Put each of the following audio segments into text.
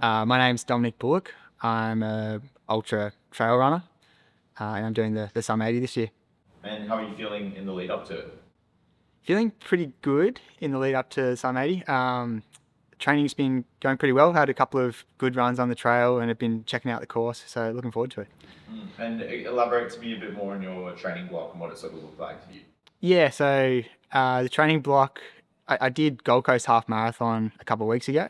My name's Dominic Bullock. I'm a ultra trail runner, and I'm doing the Sum 80 this year. And how are you feeling in the lead up to it? Feeling pretty good in the lead up to Sum 80. Training's been going pretty well. Had a couple of good runs on the trail and have been checking out the course, so looking forward to it. And elaborate to me a bit more on your training block and what it sort of looked like for you. Yeah, so the training block, I did Gold Coast half marathon a couple of weeks ago,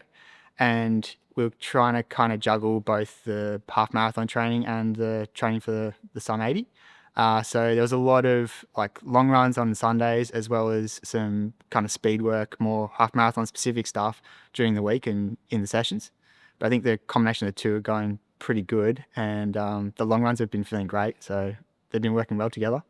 and we are trying to kind of juggle both the half marathon training and the training for the Sum 80. So there was a lot of like long runs on Sundays as well as some kind of speed work, more half marathon specific stuff during the week and in the sessions. But I think the combination of the two are going pretty good, and the long runs have been feeling great. So they've been working well together.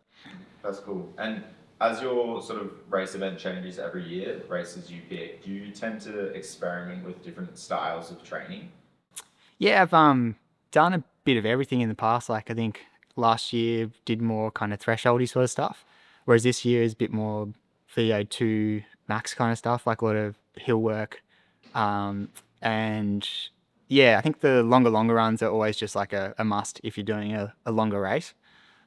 That's cool. And as your sort of race event changes every year, races you pick, do you tend to experiment with different styles of training? Yeah, I've done a bit of everything in the past. Like I think last year did more kind of thresholdy sort of stuff, whereas this year is a bit more VO2 max kind of stuff, like a lot of hill work. And yeah, I think the longer runs are always just like a must if you're doing a longer race.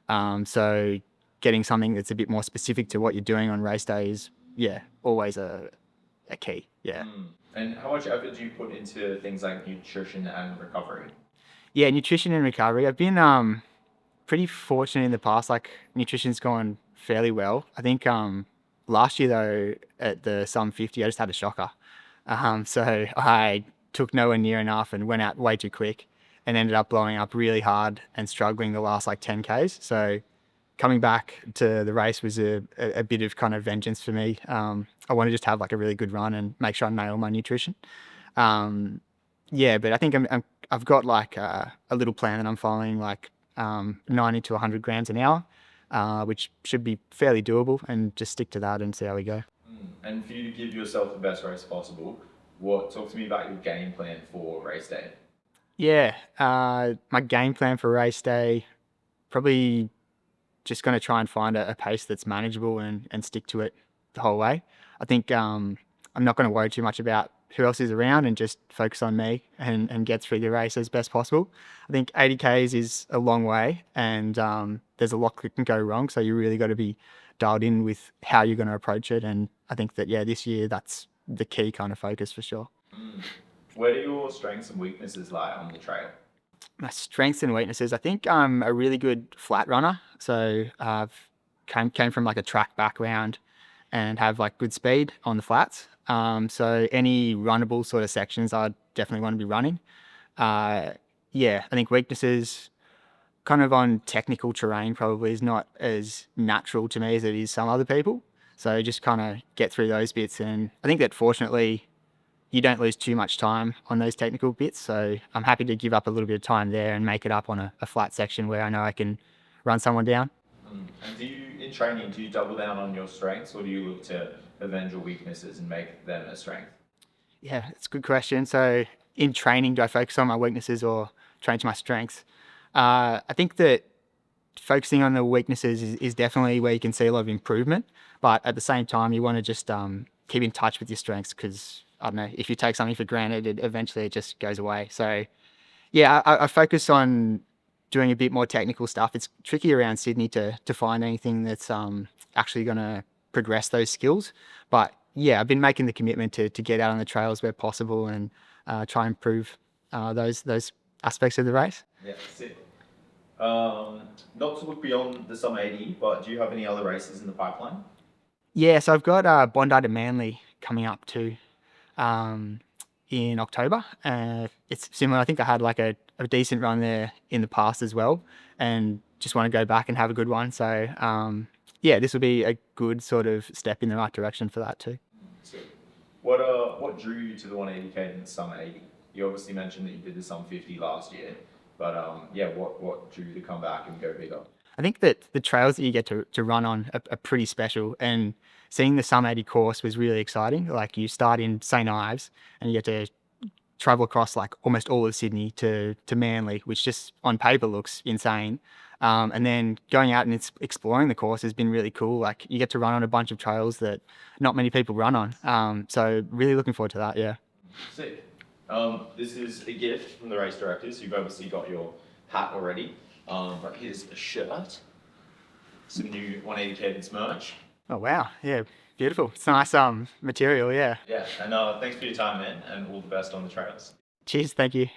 So getting something that's a bit more specific to what you're doing on race day is, yeah, always a key. Yeah. And how much effort do you put into things like nutrition and recovery? Yeah, nutrition and recovery. I've been pretty fortunate in the past. Like nutrition's gone fairly well. I think last year though at the Sum 50, I just had a shocker. So I took nowhere near enough and went out way too quick, and ended up blowing up really hard and struggling the last like 10Ks. So coming back to the race was a bit of kind of vengeance for me. I want to just have like a really good run and make sure I nail my nutrition. Um, yeah, but I think I've got like a little plan that I'm following, like 90 to 100 grams an hour, which should be fairly doable, and just stick to that and see how we go. And for you to give yourself the best race possible, what talk to me about your game plan for race day? Yeah, my game plan for race day, probably just going to try and find a pace that's manageable and stick to it the whole way. I think I'm not going to worry too much about who else is around and just focus on me and get through the race as best possible. I think 80Ks is a long way, and there's a lot that can go wrong. So you really got to be dialed in with how you're going to approach it. And I think that, yeah, this year that's the key kind of focus for sure. Where do your strengths and weaknesses lie on the trail? My strengths and weaknesses. I think I'm a really good flat runner. So I've came from like a track background and have like good speed on the flats. So any runnable sort of sections, I definitely want to be running. Uh, yeah, I think weaknesses kind of on technical terrain probably is not as natural to me as it is some other people. So just kind of get through those bits, and I think that fortunately you don't lose too much time on those technical bits. So I'm happy to give up a little bit of time there and make it up on a flat section where I know I can run someone down. And do you, in training, do you double down on your strengths or do you look to avenge your weaknesses and make them a strength? Yeah, it's a good question. So in training, do I focus on my weaknesses or train to my strengths? I think that focusing on the weaknesses is definitely where you can see a lot of improvement. But at the same time, you want to just keep in touch with your strengths, because I don't know, if you take something for granted, eventually it just goes away. So yeah, I focus on doing a bit more technical stuff. It's tricky around Sydney to find anything that's actually going to progress those skills. But yeah, I've been making the commitment to get out on the trails where possible and try and improve those aspects of the race. Yeah, that's it. Not to look beyond the Sum 80, but do you have any other races in the pipeline? Yeah, so I've got Bondi to Manly coming up too um, in October. It's similar. I think I had like a decent run there in the past as well, and just want to go back and have a good one. So yeah, this will be a good sort of step in the right direction for that too. So, what drew you to the 180k in the Sum 80? You obviously mentioned that you did the Sum 50 last year, but yeah, what drew you to come back and go bigger? I think that the trails that you get to run on are pretty special, and seeing the Sum 80 course was really exciting. Like you start in St Ives and you get to travel across like almost all of Sydney to Manly, which just on paper looks insane. And then going out and exploring the course has been really cool. Like you get to run on a bunch of trails that not many people run on. So really looking forward to that. Yeah. Sick. This is a gift from the race directors. You've obviously got your hat already, but here's a shirt, some new 180 Cadence merch. Oh wow, yeah, beautiful. It's nice material, yeah. Yeah, and thanks for your time, man, and all the best on the trails. Cheers, thank you.